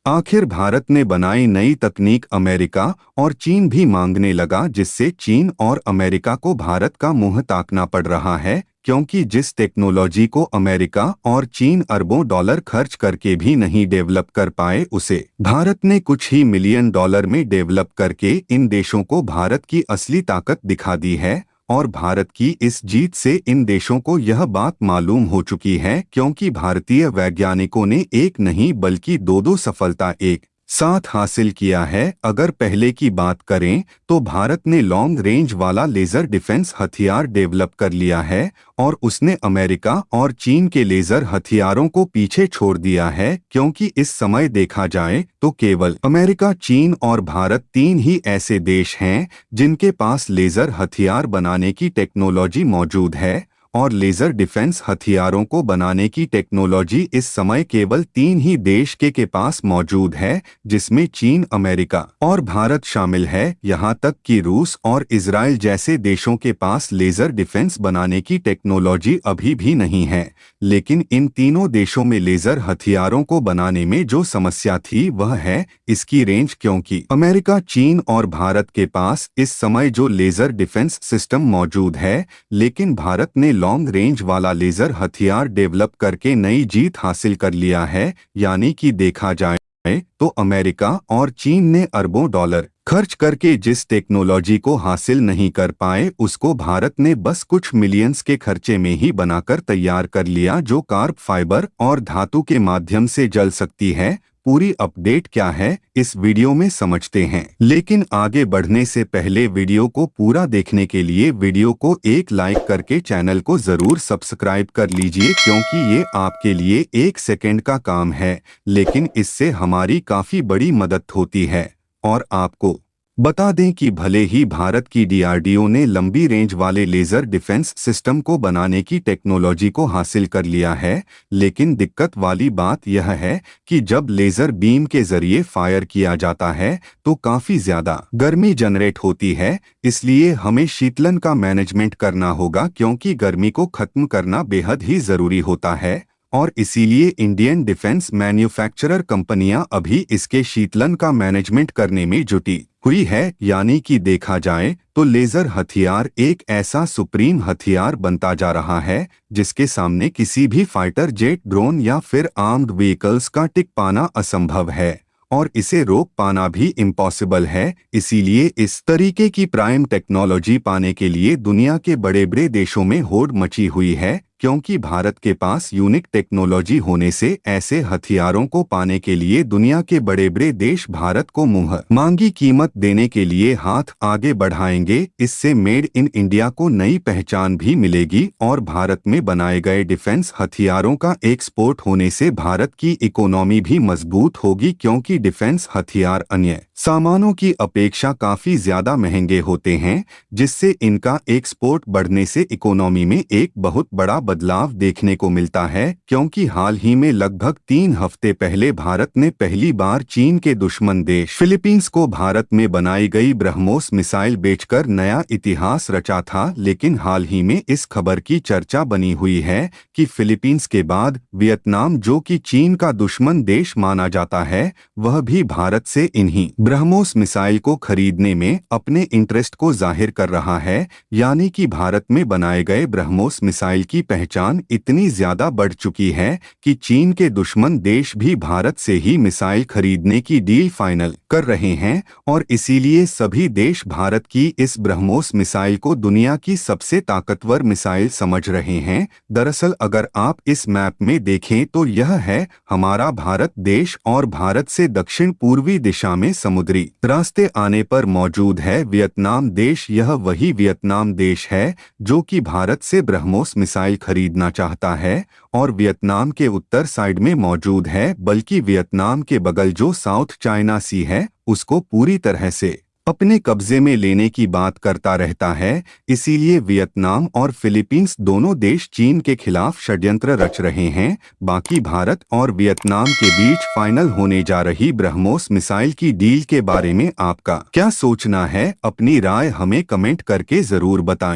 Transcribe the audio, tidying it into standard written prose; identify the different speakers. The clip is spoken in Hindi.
Speaker 1: आखिर भारत ने बनाई नई तकनीक अमेरिका और चीन भी मांगने लगा, जिससे चीन और अमेरिका को भारत का मुंह ताकना पड़ रहा है, क्योंकि जिस टेक्नोलॉजी को अमेरिका और चीन अरबों डॉलर खर्च करके भी नहीं डेवलप कर पाए, उसे भारत ने कुछ ही मिलियन डॉलर में डेवलप करके इन देशों को भारत की असली ताकत दिखा दी है। और भारत की इस जीत से इन देशों को यह बात मालूम हो चुकी है, क्योंकि भारतीय वैज्ञानिकों ने एक नहीं बल्कि दो सफलता एक साथ हासिल किया है। अगर पहले की बात करें तो भारत ने लॉन्ग रेंज वाला लेजर डिफेंस हथियार डेवलप कर लिया है और उसने अमेरिका और चीन के लेजर हथियारों को पीछे छोड़ दिया है, क्योंकि इस समय देखा जाए तो केवल अमेरिका, चीन और भारत तीन ही ऐसे देश हैं जिनके पास लेजर हथियार बनाने की टेक्नोलॉजी मौजूद है। और लेजर डिफेंस हथियारों को बनाने की टेक्नोलॉजी इस समय केवल तीन ही देश के पास मौजूद है, जिसमें चीन, अमेरिका और भारत शामिल है। यहाँ तक कि रूस और इजराइल जैसे देशों के पास लेजर डिफेंस बनाने की टेक्नोलॉजी अभी भी नहीं है। लेकिन इन तीनों देशों में लेजर हथियारों को बनाने में जो समस्या थी वह है इसकी रेंज, क्योंकि अमेरिका, चीन और भारत के पास इस समय जो लेजर डिफेंस सिस्टम मौजूद है, लेकिन भारत ने लॉन्ग रेंज वाला लेजर हथियार डेवलप करके नई जीत हासिल कर लिया है। यानी कि देखा जाए तो अमेरिका और चीन ने अरबों डॉलर खर्च करके जिस टेक्नोलॉजी को हासिल नहीं कर पाए, उसको भारत ने बस कुछ मिलियंस के खर्चे में ही बनाकर तैयार कर लिया, जो कार्ब फाइबर और धातु के माध्यम से जल सकती है। पूरी अपडेट क्या है इस वीडियो में समझते हैं, लेकिन आगे बढ़ने से पहले वीडियो को पूरा देखने के लिए वीडियो को एक लाइक करके चैनल को जरूर सब्सक्राइब कर लीजिए, क्योंकि ये आपके लिए एक सेकंड का काम है, लेकिन इससे हमारी काफी बड़ी मदद होती है। और आपको बता दें कि भले ही भारत की डीआरडीओ ने लंबी रेंज वाले लेजर डिफेंस सिस्टम को बनाने की टेक्नोलॉजी को हासिल कर लिया है, लेकिन दिक्कत वाली बात यह है कि जब लेजर बीम के जरिए फायर किया जाता है तो काफी ज्यादा गर्मी जनरेट होती है। इसलिए हमें शीतलन का मैनेजमेंट करना होगा, क्योंकि गर्मी को खत्म करना बेहद ही जरूरी होता है। और इसीलिए इंडियन डिफेंस मैन्युफैक्चरर कंपनियां अभी इसके शीतलन का मैनेजमेंट करने में जुटी हुई है। यानी कि देखा जाए तो लेजर हथियार एक ऐसा सुप्रीम हथियार बनता जा रहा है जिसके सामने किसी भी फाइटर जेट, ड्रोन या फिर आर्म्ड व्हीकल्स का टिक पाना असंभव है और इसे रोक पाना भी इम्पॉसिबल है। इसीलिए इस तरीके की प्राइम टेक्नोलॉजी पाने के लिए दुनिया के बड़े बड़े देशों में होड़ मची हुई है, क्योंकि भारत के पास यूनिक टेक्नोलॉजी होने से ऐसे हथियारों को पाने के लिए दुनिया के बड़े बड़े देश भारत को मुंह मांगी कीमत देने के लिए हाथ आगे बढ़ाएंगे। इससे मेड इन इंडिया को नई पहचान भी मिलेगी और भारत में बनाए गए डिफेंस हथियारों का एक्सपोर्ट होने से भारत की इकोनॉमी भी मजबूत होगी, क्योंकि डिफेंस हथियार अन्य सामानों की अपेक्षा काफी ज्यादा महंगे होते हैं, जिससे इनका एक्सपोर्ट बढ़ने से इकोनॉमी में एक बहुत बड़ा बदलाव देखने को मिलता है। क्योंकि हाल ही में लगभग 3 हफ्ते पहले भारत ने पहली बार चीन के दुश्मन देश फिलीपींस को भारत में बनाई गई ब्रह्मोस मिसाइल बेचकर नया इतिहास रचा था। लेकिन हाल ही में इस खबर की चर्चा बनी हुई है कि फिलीपींस के बाद वियतनाम, जो कि चीन का दुश्मन देश माना जाता है, वह भी भारत से इन्हीं ब्रह्मोस मिसाइल को खरीदने में अपने इंटरेस्ट को जाहिर कर रहा है। यानी कि भारत में बनाए गए ब्रह्मोस मिसाइल की पहचान इतनी ज्यादा बढ़ चुकी है कि चीन के दुश्मन देश भी भारत से ही मिसाइल खरीदने की डील फाइनल कर रहे हैं और इसीलिए सभी देश भारत की इस ब्रह्मोस मिसाइल को दुनिया की सबसे ताकतवर मिसाइल समझ रहे हैं। दरअसल अगर आप इस मैप में देखें तो यह है हमारा भारत देश और भारत से दक्षिण पूर्वी दिशा में समुद्री रास्ते आने पर मौजूद है वियतनाम देश। यह वही वियतनाम देश है जो कि भारत से ब्रह्मोस मिसाइल खरीदना चाहता है और वियतनाम के उत्तर साइड में मौजूद है, बल्कि वियतनाम के बगल जो साउथ चाइना सी है उसको पूरी तरह से अपने कब्जे में लेने की बात करता रहता है। इसीलिए वियतनाम और फिलीपींस दोनों देश चीन के खिलाफ षड्यंत्र रच रहे हैं। बाकी भारत और वियतनाम के बीच फाइनल होने जा रही ब्रह्मोस मिसाइल की डील के बारे में आपका क्या सोचना है? अपनी राय हमें कमेंट करके जरूर बताएं।